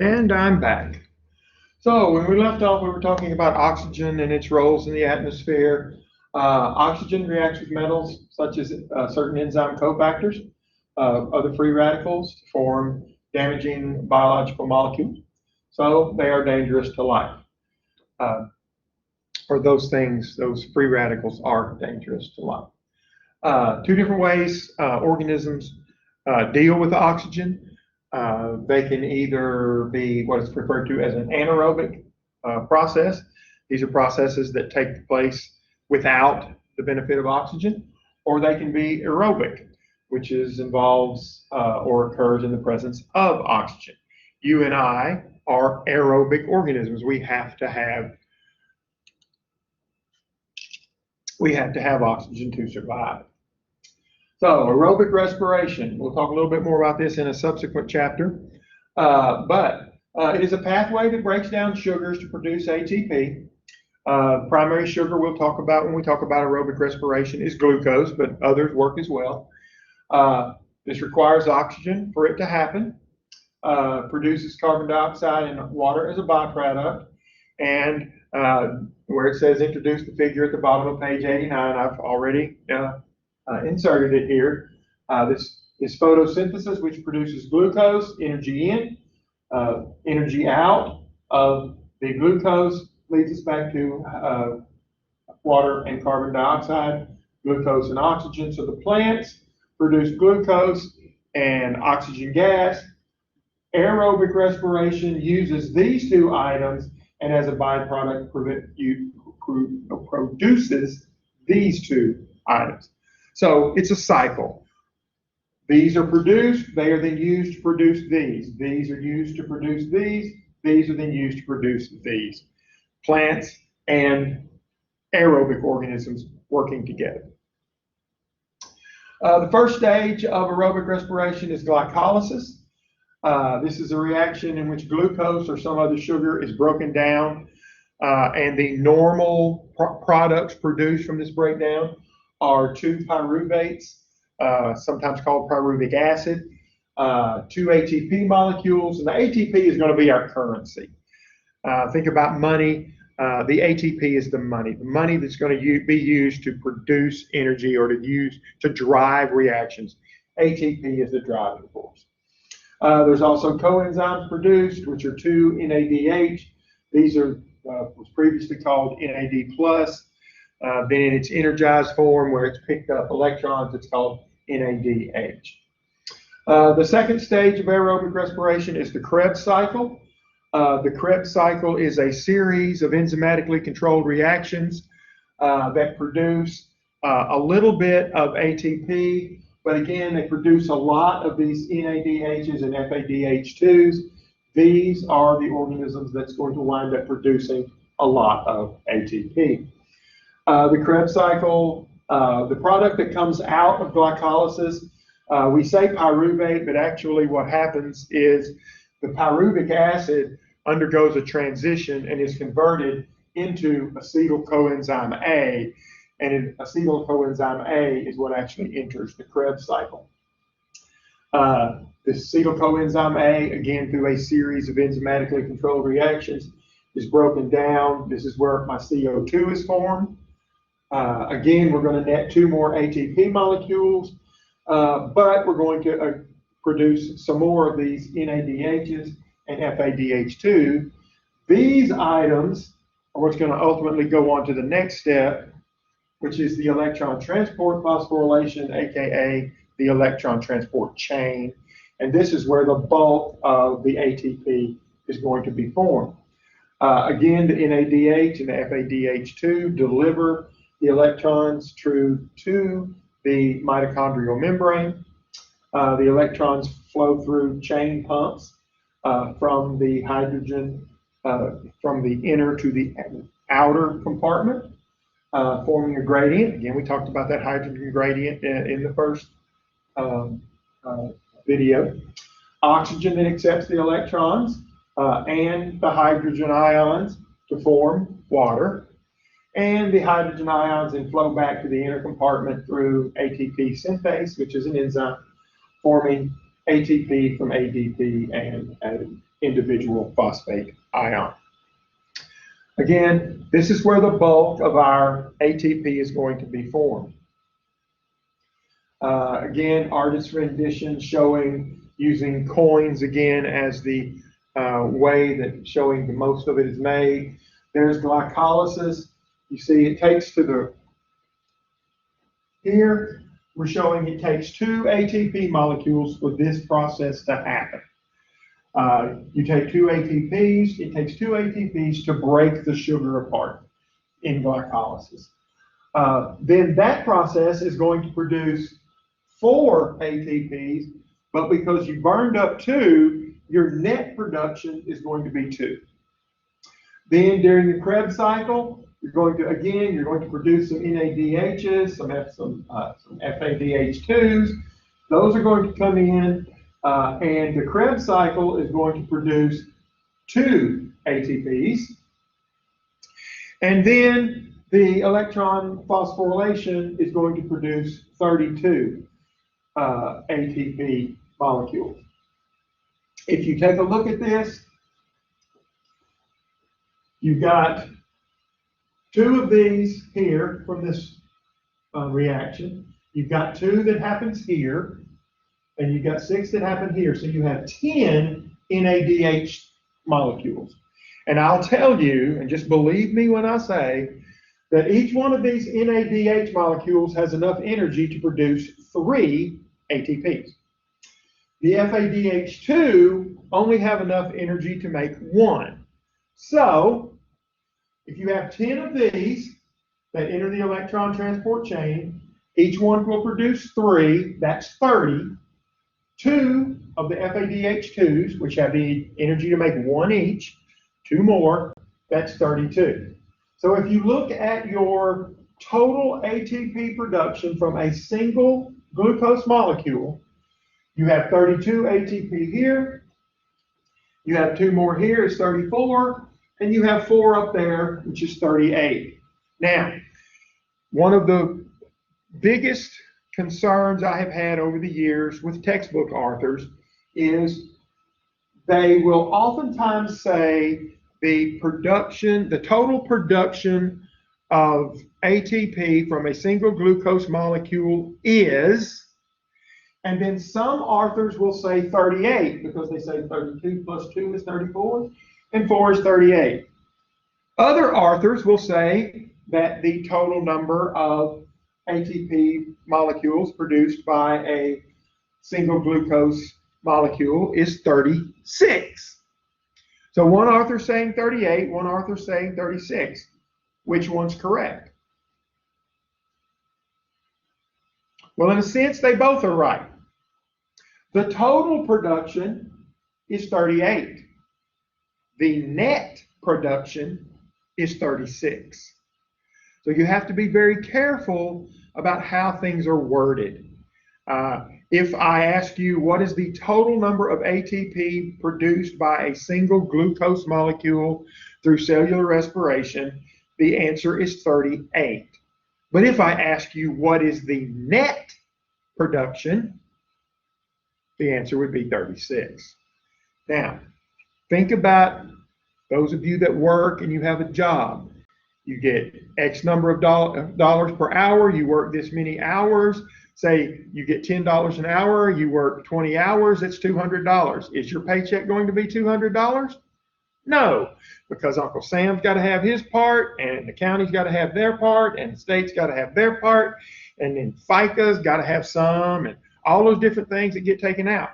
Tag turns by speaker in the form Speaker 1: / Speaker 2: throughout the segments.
Speaker 1: And I'm back. So when we left off, we were talking about oxygen and its roles in the atmosphere. Oxygen reacts with metals such as certain enzyme cofactors, other free radicals to form damaging biological molecules. So they are dangerous to life. Uh, or those things, those free radicals are dangerous to life. Two different ways organisms deal with oxygen. They can either be what is referred to as an anaerobic process. These are processes that take place without the benefit of oxygen, or they can be aerobic, which involves or occurs in the presence of oxygen. You and I are aerobic organisms. We have to have oxygen to survive. So aerobic respiration, we'll talk a little bit more about this in a subsequent chapter, but it is a pathway that breaks down sugars to produce ATP. Primary sugar we'll talk about when we talk about aerobic respiration is glucose, but others work as well. This requires oxygen for it to happen, produces carbon dioxide and water as a byproduct, and where it says introduce the figure at the bottom of page 89, I've already inserted it here. This is photosynthesis, which produces glucose, energy in, energy out of the glucose leads us back to water and carbon dioxide, glucose and oxygen. So the plants produce glucose and oxygen gas. Aerobic respiration uses these two items and as a byproduct produces these two items. So it's a cycle. These are produced, they are then used to produce these. These are used to produce these are then used to produce these. Plants and aerobic organisms working together. The first stage of aerobic respiration is glycolysis. This is a reaction in which glucose or some other sugar is broken down, and the normal products produced from this breakdown are two pyruvates, sometimes called pyruvic acid, two ATP molecules, and the ATP is going to be our currency. Think about money. The ATP is the money that's going to be used to produce energy or to drive reactions. ATP is the driving force. There's also coenzymes produced, which are 2-NADH. These was previously called NAD+. Then in its energized form, where it's picked up electrons, it's called NADH. The second stage of aerobic respiration is the Krebs cycle. The Krebs cycle is a series of enzymatically controlled reactions that produce a little bit of ATP, but again, they produce a lot of these NADHs and FADH2s. These are the organisms that's going to wind up producing a lot of ATP. The Krebs cycle, the product that comes out of glycolysis, we say pyruvate, but actually what happens is the pyruvic acid undergoes a transition and is converted into acetyl coenzyme A, and acetyl coenzyme A is what actually enters the Krebs cycle. This acetyl coenzyme A, again through a series of enzymatically controlled reactions, is broken down. This is where my CO2 is formed. Again, we're going to net two more ATP molecules, but we're going to produce some more of these NADHs and FADH2. These items are what's going to ultimately go on to the next step, which is the electron transport phosphorylation, aka the electron transport chain. And this is where the bulk of the ATP is going to be formed. Again, the NADH and the FADH2 deliver the electrons to the mitochondrial membrane. The electrons flow through chain pumps from the hydrogen, from the inner to the outer compartment, forming a gradient. Again, we talked about that hydrogen gradient in the first video. Oxygen then accepts the electrons and the hydrogen ions to form water. And the hydrogen ions then flow back to the inner compartment through ATP synthase, which is an enzyme, forming ATP from ADP and individual phosphate ion. Again, this is where the bulk of our ATP is going to be formed. Again, artist's rendition showing using coins again as the way that showing the most of it is made. There's glycolysis. You see it takes to the, here we're showing it takes 2 ATP molecules for this process to happen. You take 2 ATPs, it takes 2 ATPs to break the sugar apart in glycolysis. Then that process is going to produce 4 ATPs, but because you burned up 2, your net production is going to be 2. Then during the Krebs cycle, you're going to produce some NADHs, some FADH2s. Those are going to come in, and the Krebs cycle is going to produce 2 ATPs. And then the electron phosphorylation is going to produce 32 ATP molecules. If you take a look at this, you've got 2 of these here from this reaction. You've got 2 that happens here, and you've got 6 that happen here. So you have 10 NADH molecules. And I'll tell you, and just believe me when I say, that each one of these NADH molecules has enough energy to produce 3 ATPs. The FADH2 only have enough energy to make 1. So, if you have 10 of these that enter the electron transport chain, each one will produce 3, that's 30. 2 of the FADH2s, which have the energy to make 1 each, 2 more, that's 32. So if you look at your total ATP production from a single glucose molecule, you have 32 ATP here, you have 2 more here, it's 34, and you have 4 up there, which is 38. Now, one of the biggest concerns I have had over the years with textbook authors is they will oftentimes say the total production of ATP from a single glucose molecule is, and then some authors will say 38 because they say 32 plus 2 is 34 and 4 is 38. Other authors will say that the total number of ATP molecules produced by a single glucose molecule is 36. So one author saying 38, one author saying 36. Which one's correct? Well, in a sense, they both are right. The total production is 38. The net production is 36. So you have to be very careful about how things are worded. If I ask you what is the total number of ATP produced by a single glucose molecule through cellular respiration, the answer is 38. But if I ask you what is the net production, the answer would be 36. Now, think about those of you that work and you have a job. You get X number of dollars per hour, you work this many hours. Say you get $10 an hour, you work 20 hours, that's $200. Is your paycheck going to be $200? No, because Uncle Sam's got to have his part, and the county's got to have their part, and the state's got to have their part, and then FICA's got to have some, and all those different things that get taken out.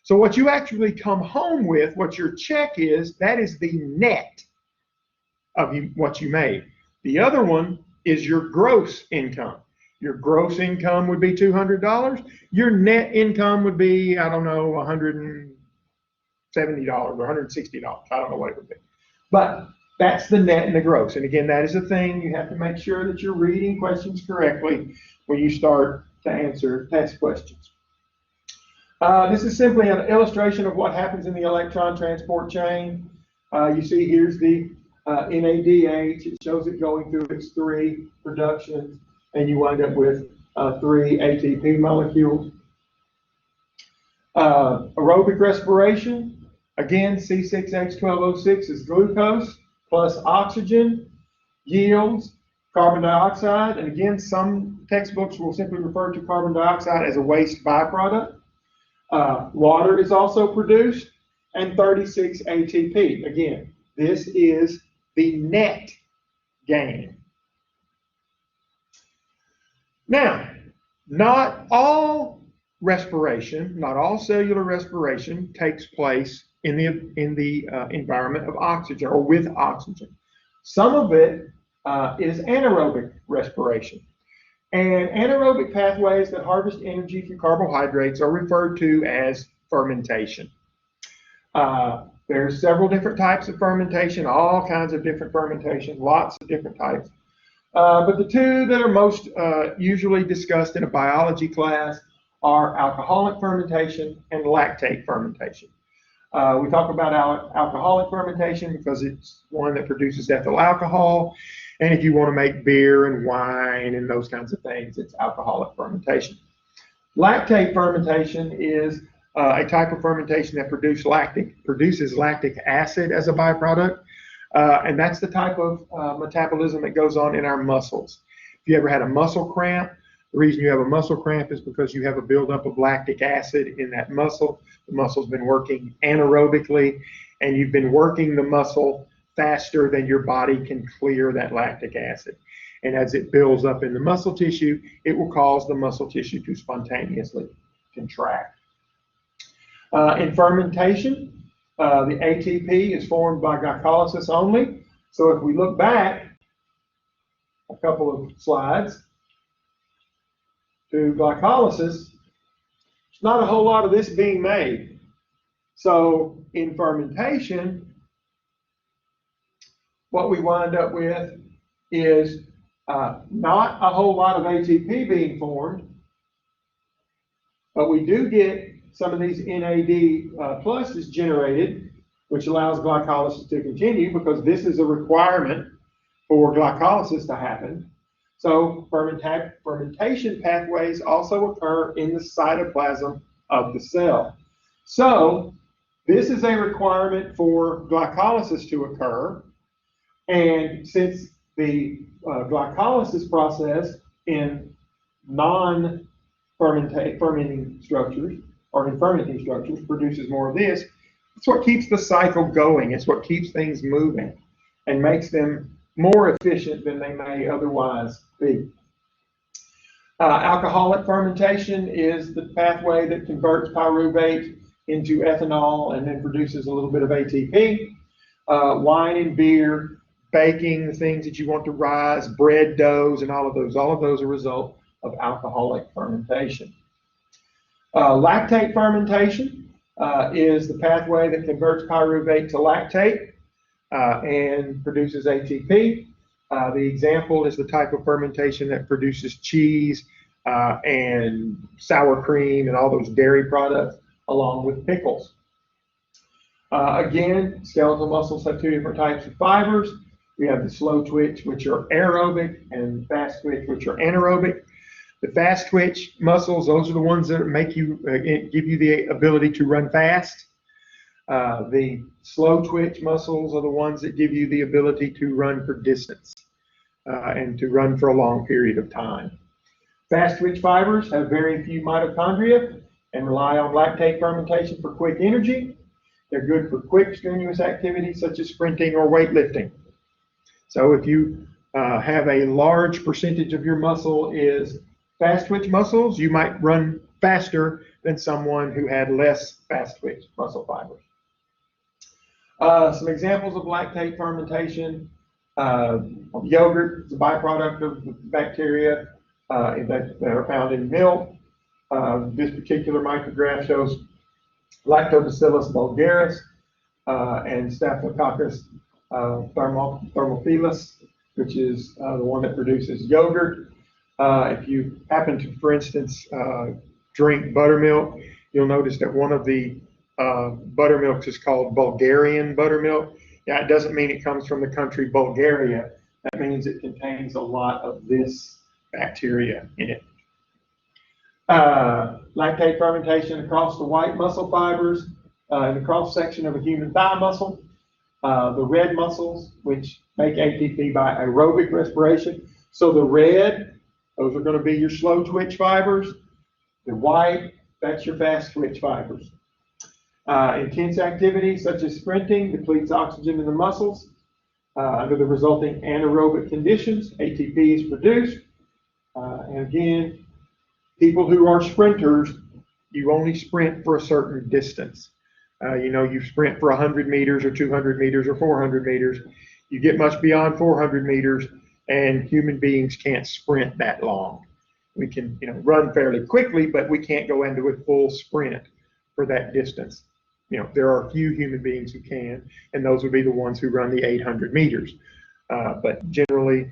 Speaker 1: So what you actually come home with, what your check is, that is the net of what you made. The other one is your gross income. Your gross income would be $200. Your net income would be, I don't know, $170 or $160. I don't know what it would be. But that's the net and the gross. And again, that is a thing. You have to make sure that you're reading questions correctly when you start to answer test questions. This is simply an illustration of what happens in the electron transport chain. You see here's the NADH. It shows it going through its 3 productions, and you wind up with 3 ATP molecules. Aerobic respiration, Again, C6H12O6 is glucose plus oxygen, yields carbon dioxide, and again, some textbooks will simply refer to carbon dioxide as a waste byproduct. Water is also produced, and 36 ATP. Again, this is the net gain. Now, not all respiration, not all cellular respiration takes place in the environment of oxygen or with oxygen. Some of it is anaerobic respiration. And anaerobic pathways that harvest energy from carbohydrates are referred to as fermentation. There's several different types of fermentation, all kinds of different fermentation, lots of different types. But the two that are most usually discussed in a biology class are alcoholic fermentation and lactate fermentation. We talk about alcoholic fermentation because it's one that produces ethyl alcohol. And if you want to make beer and wine and those kinds of things, it's alcoholic fermentation. Lactate fermentation is a type of fermentation that produces lactic acid as a byproduct. And that's the type of metabolism that goes on in our muscles. If you ever had a muscle cramp, the reason you have a muscle cramp is because you have a buildup of lactic acid in that muscle. The muscle's been working anaerobically, and you've been working the muscle faster than your body can clear that lactic acid. And as it builds up in the muscle tissue, it will cause the muscle tissue to spontaneously contract. In fermentation, the ATP is formed by glycolysis only. So if we look back a couple of slides to glycolysis, there's not a whole lot of this being made. So in fermentation, what we wind up with is not a whole lot of ATP being formed, but we do get some of these NAD plus is generated, which allows glycolysis to continue because this is a requirement for glycolysis to happen. So fermentation pathways also occur in the cytoplasm of the cell. So this is a requirement for glycolysis to occur. And since the glycolysis process in non-fermenting structures or in fermenting structures produces more of this, it's what keeps the cycle going. It's what keeps things moving and makes them more efficient than they may otherwise be. Alcoholic fermentation is the pathway that converts pyruvate into ethanol and then produces a little bit of ATP. Wine and beer, baking, the things that you want to rise, bread doughs, and all of those are a result of alcoholic fermentation. Lactate fermentation is the pathway that converts pyruvate to lactate and produces ATP. The example is the type of fermentation that produces cheese and sour cream and all those dairy products, along with pickles. Again, skeletal muscles have two different types of fibers. We have the slow twitch, which are aerobic, and fast twitch, which are anaerobic. The fast twitch muscles, those are the ones that make you, give you the ability to run fast. The slow twitch muscles are the ones that give you the ability to run for distance and to run for a long period of time. Fast twitch fibers have very few mitochondria and rely on lactate fermentation for quick energy. They're good for quick strenuous activities such as sprinting or weightlifting. So if you have a large percentage of your muscle is fast twitch muscles, you might run faster than someone who had less fast twitch muscle fibers. Some examples of lactate fermentation. Yogurt is a byproduct of bacteria that are found in milk. This particular micrograph shows Lactobacillus bulgaris and Staphylococcus thermophilus, which is the one that produces yogurt. If you happen to, for instance, drink buttermilk, you'll notice that one of the buttermilks is called Bulgarian buttermilk. Yeah, it doesn't mean it comes from the country Bulgaria. That means it contains a lot of this bacteria in it. Lactate fermentation across the white muscle fibers in the cross section of a human thigh muscle. The red muscles, which make ATP by aerobic respiration. So the red, those are going to be your slow twitch fibers. The white, that's your fast twitch fibers. Intense activity such as sprinting depletes oxygen in the muscles. Under the resulting anaerobic conditions, ATP is produced. And again, people who are sprinters, you only sprint for a certain distance. You sprint for 100 meters or 200 meters or 400 meters. You get much beyond 400 meters, and human beings can't sprint that long. We can, run fairly quickly, but we can't go into a full sprint for that distance. There are a few human beings who can, and those would be the ones who run the 800 meters. But generally,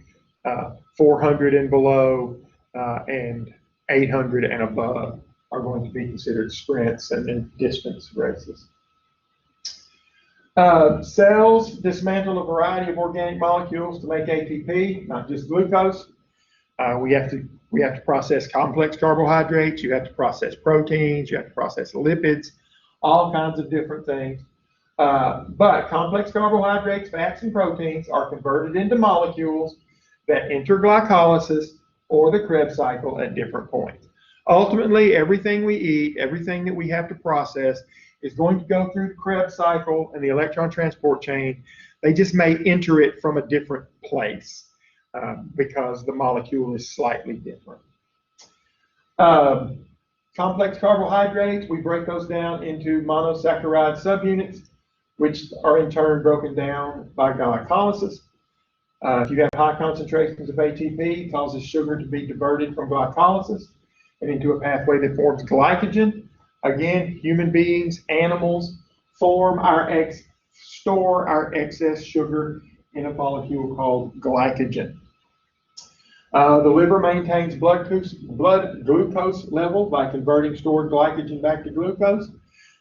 Speaker 1: 400 and below and 800 and above are going to be considered sprints and then distance races. Cells dismantle a variety of organic molecules to make ATP, not just glucose. We have to process complex carbohydrates. You have to process proteins. You have to process lipids, all kinds of different things. But complex carbohydrates, fats, and proteins are converted into molecules that enter glycolysis or the Krebs cycle at different points. Ultimately, everything we eat, everything that we have to process is going to go through the Krebs cycle and the electron transport chain. They just may enter it from a different place because the molecule is slightly different. Complex carbohydrates, we break those down into monosaccharide subunits, which are in turn broken down by glycolysis. If you have high concentrations of ATP, it causes sugar to be diverted from glycolysis and into a pathway that forms glycogen. Again, human beings, animals store our excess sugar in a molecule called glycogen. The liver maintains blood glucose level by converting stored glycogen back to glucose.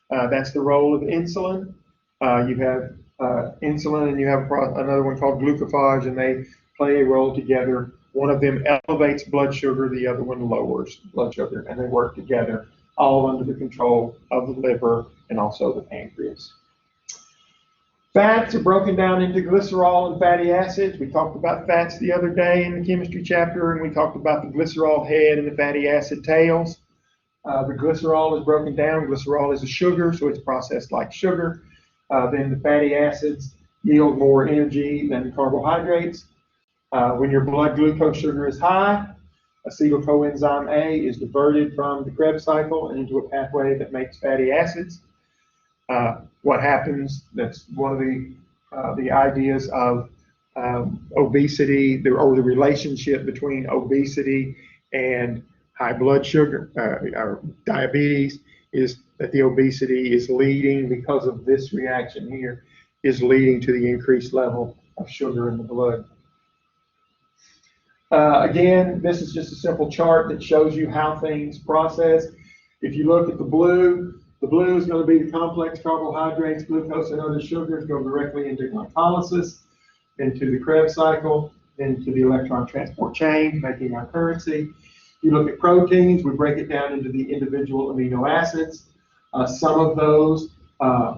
Speaker 1: That's the role of insulin. You have insulin and you have another one called glucophage, and they play a role together. One of them elevates blood sugar, the other one lowers blood sugar, and they work together, all under the control of the liver and also the pancreas. Fats are broken down into glycerol and fatty acids. We talked about fats the other day in the chemistry chapter, and we talked about the glycerol head and the fatty acid tails. The glycerol is broken down. Glycerol is a sugar, so it's processed like sugar. Then the fatty acids yield more energy than carbohydrates. When your blood glucose sugar is high, acetyl coenzyme A is diverted from the Krebs cycle and into a pathway that makes fatty acids. What happens, that's one of the ideas of obesity, or the relationship between obesity and high blood sugar, or diabetes, is that the obesity is leading, because of this reaction here, is leading to the increased level of sugar in the blood. Again, this is just a simple chart that shows you how things process. If you look at the blue is going to be the complex carbohydrates, glucose, and other sugars go directly into glycolysis, into the Krebs cycle, then to the electron transport chain, making our currency. You look at proteins, we break it down into the individual amino acids. Some of those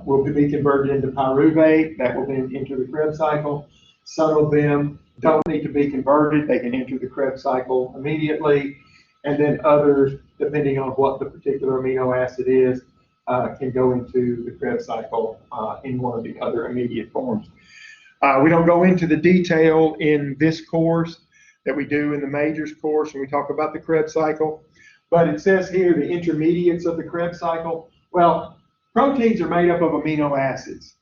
Speaker 1: will be converted into pyruvate, that will then enter the Krebs cycle. Some of them don't need to be converted, they can enter the Krebs cycle immediately. And then others, depending on what the particular amino acid is, can go into the Krebs cycle in one of the other immediate forms. We don't go into the detail in this course that we do in the majors course when we talk about the Krebs cycle, but it says here the intermediates of the Krebs cycle. Well, proteins are made up of amino acids,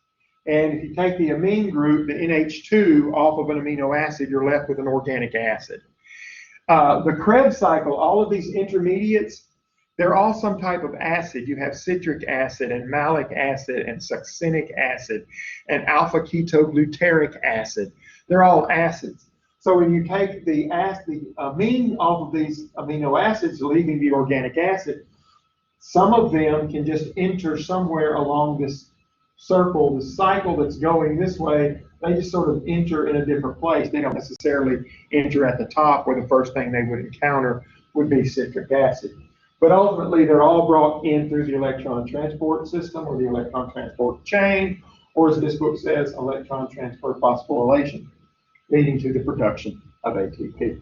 Speaker 1: and if you take the amine group, the NH2, off of an amino acid, you're left with an organic acid. The Krebs cycle, all of these intermediates, they're all some type of acid. You have citric acid and malic acid and succinic acid and alpha ketogluteric acid. They're all acids. So when you take the amine off of these amino acids, leaving the organic acid, some of them can just enter somewhere along this circle, the cycle that's going this way. They just sort of enter in a different place. They don't necessarily enter at the top, where the first thing they would encounter would be citric acid. But ultimately, they're all brought in through the electron transport system or the electron transport chain, or as this book says, electron transfer phosphorylation, leading to the production of ATP.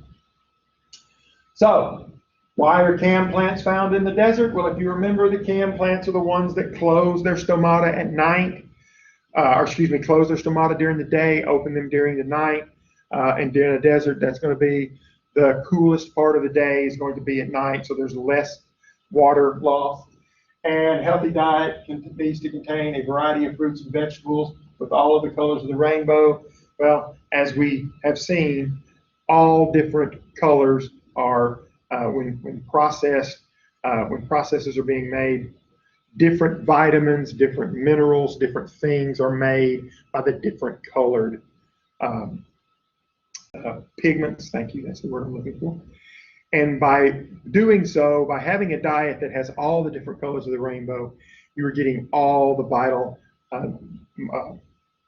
Speaker 1: So, why are CAM plants found in the desert? Well, if you remember, the CAM plants are the ones that close their stomata at night, close their stomata during the day, open them during the night, and during a desert, that's going to be the coolest part of the day is going to be at night, so there's less water loss. And healthy diet needs to contain a variety of fruits and vegetables with all of the colors of the rainbow. Well, as we have seen, all different colors are when processed, when processes are being made, different vitamins, different minerals, different things are made by the different colored pigments. Thank you, that's the word I'm looking for. And by doing so, by having a diet that has all the different colors of the rainbow, you are getting all the vital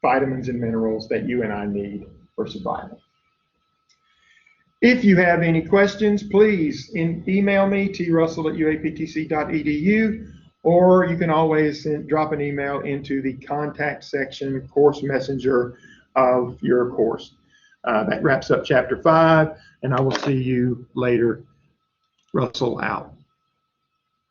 Speaker 1: vitamins and minerals that you and I need for survival. If you have any questions, please email me, trussell@uaptc.edu, or you can always drop an email into the contact section course messenger of your course. That wraps up chapter 5, and I will see you later. Russell out.